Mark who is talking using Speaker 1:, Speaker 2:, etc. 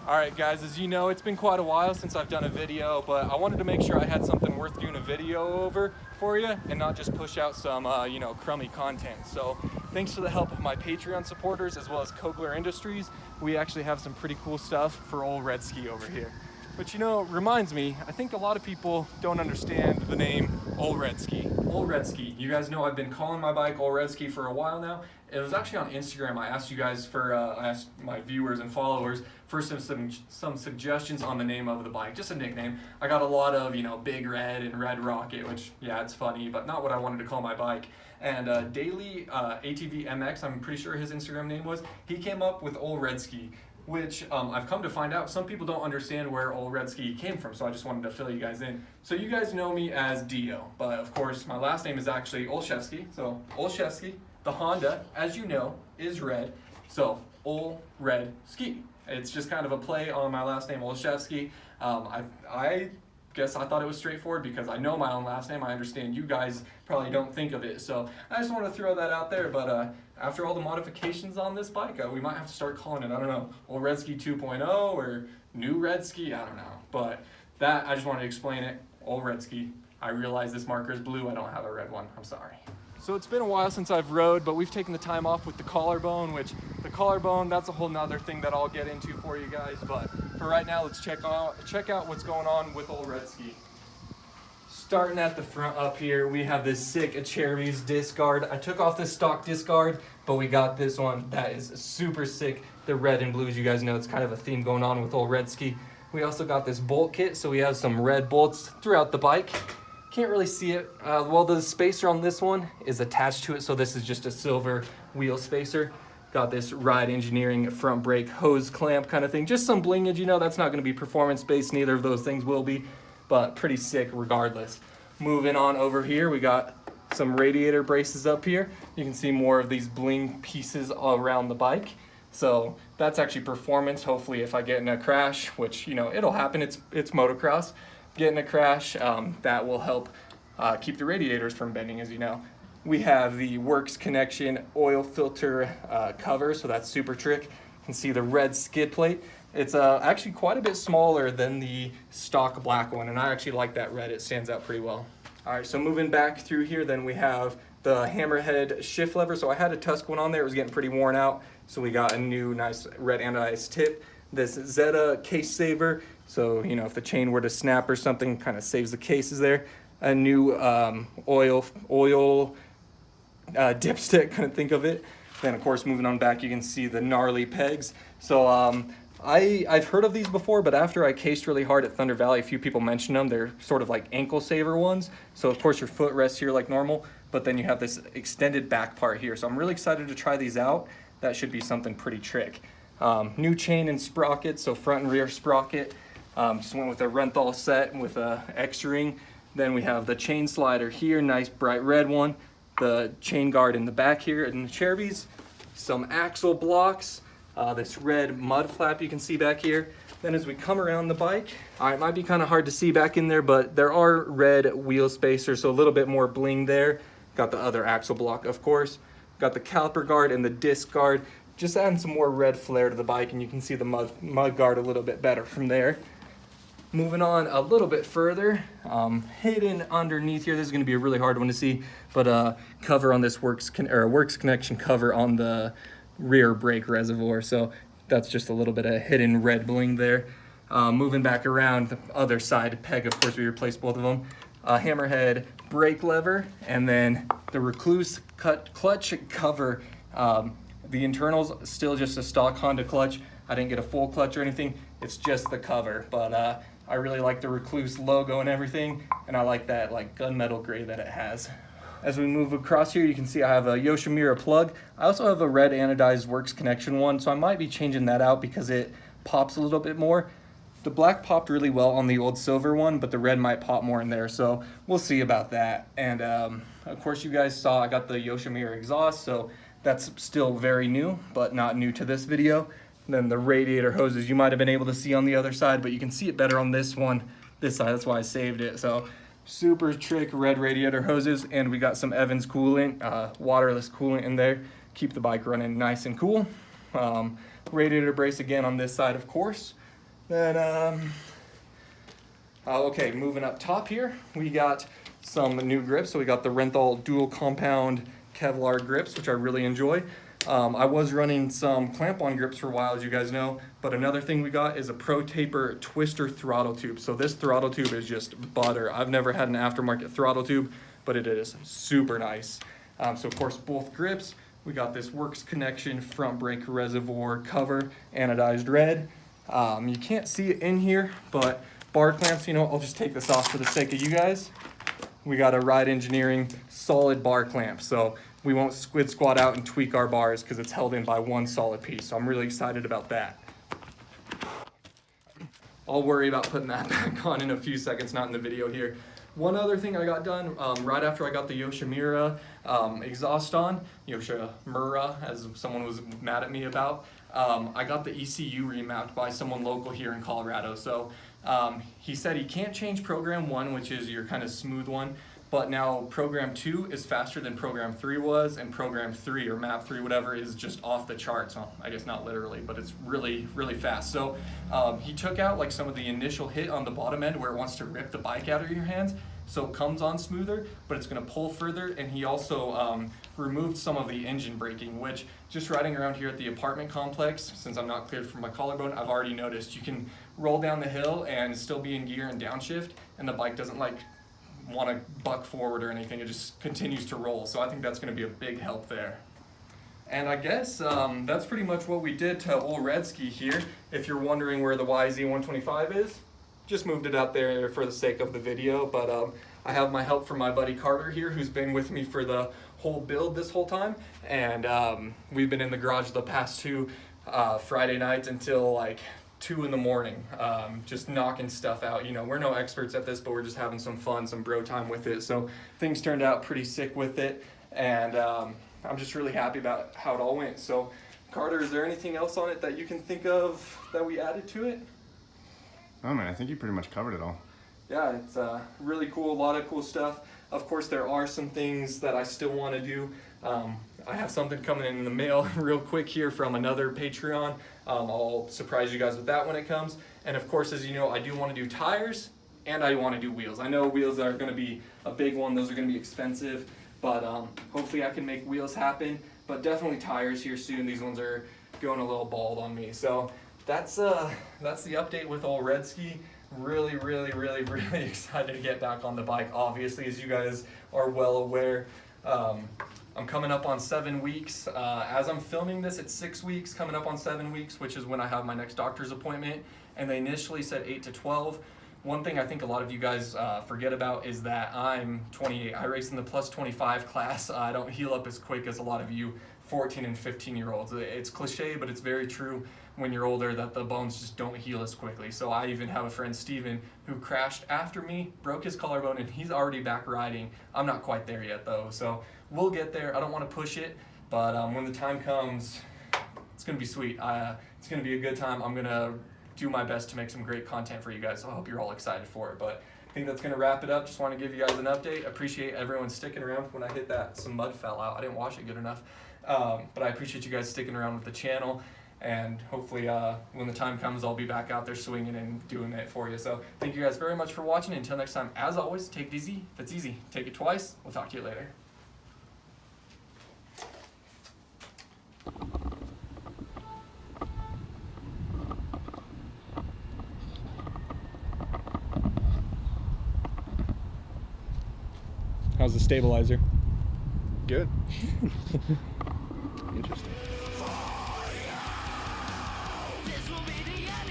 Speaker 1: Alright guys, as you know, it's been quite a while since I've done a video, but I wanted to make sure I had something worth doing a video over for you and not just push out some, crummy content. So thanks to the help of my Patreon supporters as well as Kogler Industries, we actually have some pretty cool stuff for Olszewski over here. But it reminds me, I think a lot of people don't understand the name Olszewski. Olszewski, you guys know I've been calling my bike Olszewski for a while now. It was actually on Instagram. I asked you guys I asked my viewers and followers for some suggestions on the name of the bike, just a nickname. I got a lot of, Big Red and Red Rocket, which, yeah, it's funny, but not what I wanted to call my bike. And Daily ATV MX, I'm pretty sure his Instagram name was, he came up with Olszewski, which I've come to find out some people don't understand where Olszewski came from, so I just wanted to fill you guys in. So you guys know me as DeeO, but of course my last name is actually Olszewski, so Olszewski. The Honda, as you know, is red, so Olszewski. It's just kind of a play on my last name, Olszewski. I guess I thought it was straightforward because I know my own last name. I understand you guys probably don't think of it, so I just want to throw that out there. But after all the modifications on this bike, we might have to start calling it, I don't know, Olszewski 2.0 or New Redsky, I don't know. But that, I just wanted to explain it, Olszewski. I realize this marker is blue, I don't have a red one, I'm sorry. So it's been a while since I've rode, but we've taken the time off with the collarbone, which the collarbone, that's a whole nother thing that I'll get into for you guys. But for right now, let's check out what's going on with Olszewski. Starting at the front up here, we have this sick Cherries disc guard. I took off this stock disc guard, but we got this one that is super sick. The red and blue, as you guys know, it's kind of a theme going on with Olszewski. We also got this bolt kit, so we have some red bolts throughout the bike. Can't really see it. Well, the spacer on this one is attached to it, so this is just a silver wheel spacer. Got this Ride Engineering front brake hose clamp kind of thing. Just some blingage, that's not going to be performance-based. Neither of those things will be, but pretty sick regardless. Moving on over here, we got some radiator braces up here. You can see more of these bling pieces all around the bike. So that's actually performance. Hopefully if I get in a crash, which, it'll happen, it's motocross. Get in a crash, that will help keep the radiators from bending, as you know. We have the Works Connection oil filter cover, so that's super trick. You can see the red skid plate. It's actually quite a bit smaller than the stock black one, and I actually like that red. It stands out pretty well. All right, so moving back through here, then we have the hammerhead shift lever. So I had a Tusk one on there. It was getting pretty worn out, so we got a new nice red anodized tip. This Zeta case saver, so if the chain were to snap or something, kind of saves the cases there. A new oil dipstick, couldn't think of it. Then of course moving on back, you can see the gnarly pegs. So I've heard of these before, but after I cased really hard at Thunder Valley, a few people mentioned them. They're sort of like ankle saver ones. So of course your foot rests here like normal, but then you have this extended back part here. So I'm really excited to try these out. That should be something pretty trick. New chain and sprockets, so front and rear sprocket. Just went with a Renthal set with a X-ring. Then we have the chain slider here, nice bright red one. The chain guard in the back here in the Cherries. Some axle blocks. This red mud flap you can see back here. Then as we come around the bike, it might be kind of hard to see back in there, but there are red wheel spacers, so a little bit more bling there. Got the other axle block, of course. Got the caliper guard and the disc guard. Just adding some more red flare to the bike, and you can see the mud guard a little bit better from there. Moving on a little bit further, hidden underneath here, this is going to be a really hard one to see, but cover on this Works Connection cover on the rear brake reservoir, so that's just a little bit of hidden red bling there. Moving back around the other side peg, of course we replaced both of them. Hammerhead brake lever, and then the Recluse clutch cover. The internal's still just a stock Honda clutch. I didn't get a full clutch or anything. It's just the cover, but I really like the Recluse logo and everything, and I like that gunmetal gray that it has. As we move across here, you can see I have a Yoshimura plug. I also have a red anodized Works Connection one, so I might be changing that out because it pops a little bit more. The black popped really well on the old silver one, but the red might pop more in there, so we'll see about that. And of course you guys saw I got the Yoshimura exhaust, so that's still very new, but not new to this video. And then the radiator hoses you might have been able to see on the other side, but you can see it better on this one, this side, that's why I saved it. So super trick red radiator hoses, and we got some Evans coolant, waterless coolant in there. Keep the bike running nice and cool. Radiator brace again on this side, of course. Then, okay, moving up top here, we got some new grips. So we got the Renthal dual compound Kevlar grips, which I really enjoy. I was running some clamp-on grips for a while, as you guys know, but another thing we got is a Pro Taper Twister throttle tube. So this throttle tube is just butter. I've never had an aftermarket throttle tube, but it is super nice. So of course, both grips, we got this Works Connection front brake reservoir cover, anodized red. You can't see it in here, but bar clamps, you know, I'll just take this off for the sake of you guys. We got a Ride Engineering solid bar clamp, so we won't squid squat out and tweak our bars because it's held in by one solid piece. So I'm really excited about that. I'll worry about putting that back on in a few seconds, not in the video here. One other thing I got done right after I got the Yoshimura exhaust on, Yoshimura, as someone was mad at me about, I got the ECU remapped by someone local here in Colorado. So he said he can't change program 1, which is your kind of smooth one, but now program 2 is faster than program 3 was, and program 3 or map 3, whatever, is just off the charts. Well, I guess not literally, but it's really, really fast. So he took out like some of the initial hit on the bottom end where it wants to rip the bike out of your hands. So it comes on smoother, but it's going to pull further. And he also removed some of the engine braking, which just riding around here at the apartment complex, since I'm not cleared from my collarbone, I've already noticed you can roll down the hill and still be in gear and downshift, and the bike doesn't like want to buck forward or anything. It just continues to roll. So I think that's going to be a big help there. And I guess that's pretty much what we did to Olszewski here. If you're wondering where the YZ125 is, just moved it out there for the sake of the video, but I have my help from my buddy Carter here, who's been with me for the whole build this whole time, and we've been in the garage the past 2 Friday nights until like 2 in the morning, just knocking stuff out. We're no experts at this, but we're just having some fun, some bro time with it. So things turned out pretty sick with it, and I'm just really happy about how it all went. So Carter, is there anything else on it that you can think of that we added to it?
Speaker 2: Oh man, I think you pretty much covered it all.
Speaker 1: Yeah, it's really cool, a lot of cool stuff. Of course, there are some things that I still want to do. I have something coming in the mail real quick here from another Patreon. I'll surprise you guys with that when it comes. And of course, as you know, I do want to do tires and I want to do wheels. I know wheels are going to be a big one. Those are going to be expensive, but hopefully I can make wheels happen. But definitely tires here soon. These ones are going a little bald on me. So that's the update with Olszewski. Really, really, really, really excited to get back on the bike. Obviously, as you guys are well aware, I'm coming up on 7 weeks. As I'm filming this, it's 6 weeks, coming up on 7 weeks, which is when I have my next doctor's appointment. And they initially said 8 to 12. One thing I think a lot of you guys forget about is that I'm 28. I race in the plus 25 class. I don't heal up as quick as a lot of you 14 and 15-year-olds. It's cliche, but it's very true when you're older that the bones just don't heal as quickly. So I even have a friend, Steven, who crashed after me, broke his collarbone, and he's already back riding. I'm not quite there yet, though. So we'll get there. I don't want to push it, but when the time comes, it's going to be sweet. It's going to be a good time. I'm going to do my best to make some great content for you guys. So I hope you're all excited for it. But I think that's going to wrap it up. Just want to give you guys an update. Appreciate everyone sticking around. When I hit that, some mud fell out. I didn't wash it good enough. But I appreciate you guys sticking around with the channel. And hopefully when the time comes, I'll be back out there swinging and doing it for you. So thank you guys very much for watching. Until next time, as always, take it easy. If it's easy, take it twice. We'll talk to you later. How's the stabilizer?
Speaker 2: Good. Interesting.
Speaker 3: This will be the end.